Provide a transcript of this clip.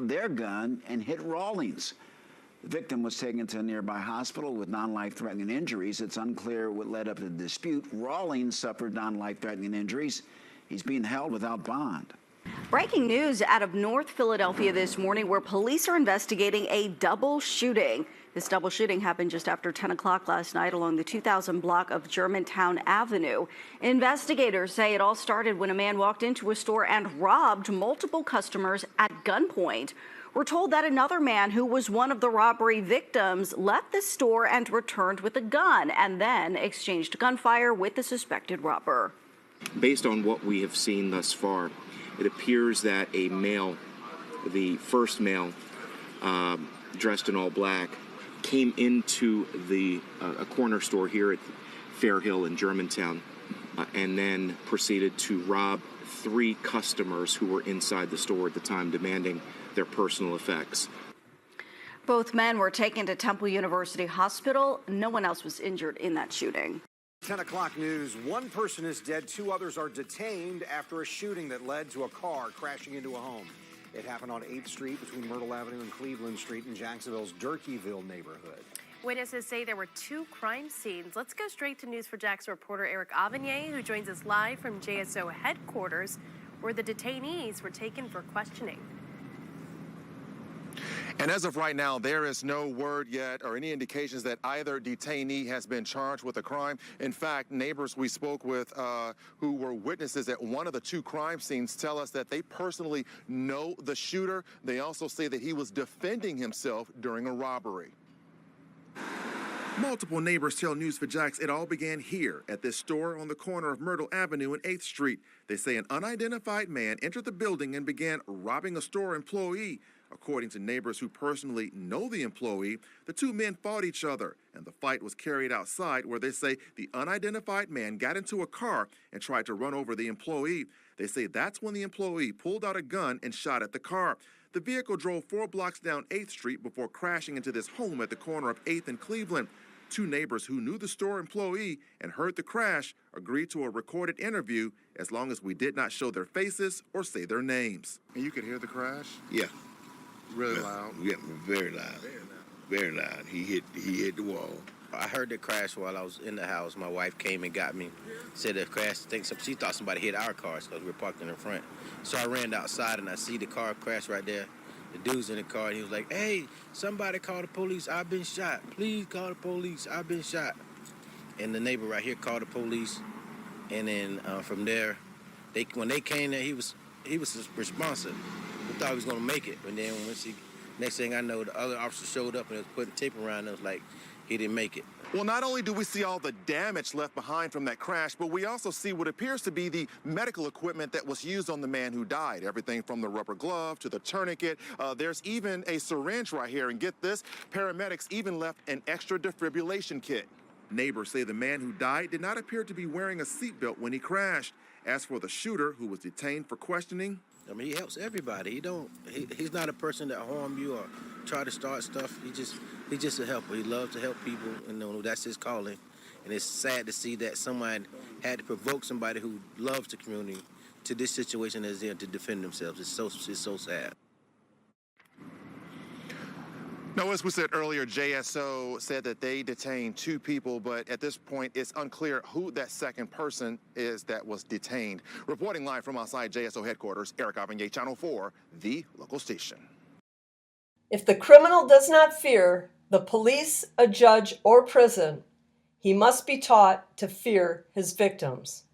out their gun and hit Rawlings. The victim was taken to a nearby hospital with non-life-threatening injuries. It's unclear what led up to the dispute. Rawlings suffered non-life-threatening injuries. He's being held without bond. Breaking news out of North Philadelphia this morning, where police are investigating a double shooting. This double shooting happened just after 10 o'clock last night along the 2000 block of Germantown Avenue. Investigators say it all started when a man walked into a store and robbed multiple customers at gunpoint. We're told that another man who was one of the robbery victims left the store and returned with a gun and then exchanged gunfire with the suspected robber. Based on what we have seen thus far, it appears that a male, the first male, dressed in all black, came into a corner store here at Fair Hill in Germantown and then proceeded to rob 3 customers who were inside the store at the time, demanding their personal effects. Both men were taken to Temple University Hospital. No one else was injured in that shooting. 10 o'clock news. 1 person is dead. 2 others are detained after a shooting that led to a car crashing into a home. It happened on 8th Street between Myrtle Avenue and Cleveland Street in Jacksonville's Durkeeville neighborhood. Witnesses say there were 2 crime scenes. Let's go straight to News4Jax reporter Eric Avanier, who joins us live from JSO headquarters, where the detainees were taken for questioning. And as of right now, there is no word yet or any indications that either detainee has been charged with a crime. In fact, neighbors we spoke with who were witnesses at one of the 2 crime scenes tell us that they personally know the shooter. They also say that he was defending himself during a robbery. Multiple neighbors tell News4Jax it all began here at this store on the corner of Myrtle Avenue and 8th Street. They say an unidentified man entered the building and began robbing a store employee. According to neighbors who personally know the employee, the 2 men fought each other, and the fight was carried outside where they say the unidentified man got into a car and tried to run over the employee. They say that's when the employee pulled out a gun and shot at the car. The vehicle drove 4 blocks down 8th Street before crashing into this home at the corner of 8th and Cleveland. 2 neighbors who knew the store employee and heard the crash agreed to a recorded interview as long as we did not show their faces or say their names. And you could hear the crash? Yeah. Really loud? Yeah, very loud. Very loud. He hit the wall. I heard the crash while I was in the house. My wife came and got me. Said the crash, she thought somebody hit our cars because we were parked in the front. So I ran outside and I see the car crash right there. The dude's in the car and he was like, "Hey, somebody call the police. I've been shot. Please call the police. I've been shot." And the neighbor right here called the police. And then from there, when they came there, he was responsive. We thought he was gonna make it, and then next thing I know, the other officer showed up and was putting tape around. And it was like he didn't make it. Well, not only do we see all the damage left behind from that crash, but we also see what appears to be the medical equipment that was used on the man who died. Everything from the rubber glove to the tourniquet. There's even a syringe right here, and get this, paramedics even left an extra defibrillation kit. Neighbors say the man who died did not appear to be wearing a seatbelt when he crashed. As for the shooter, who was detained for questioning, I mean, he helps everybody. He's not a person that harm you or try to start stuff. He's just a helper. He loves to help people, and that's his calling. And it's sad to see that someone had to provoke somebody who loves the community to this situation as them to defend themselves. It's so sad. Now, as we said earlier, JSO said that they detained 2 people, but at this point, it's unclear who that second person is that was detained. Reporting live from outside JSO headquarters, Eric Avanier, Channel 4, the local station. If the criminal does not fear the police, a judge, or prison, he must be taught to fear his victims.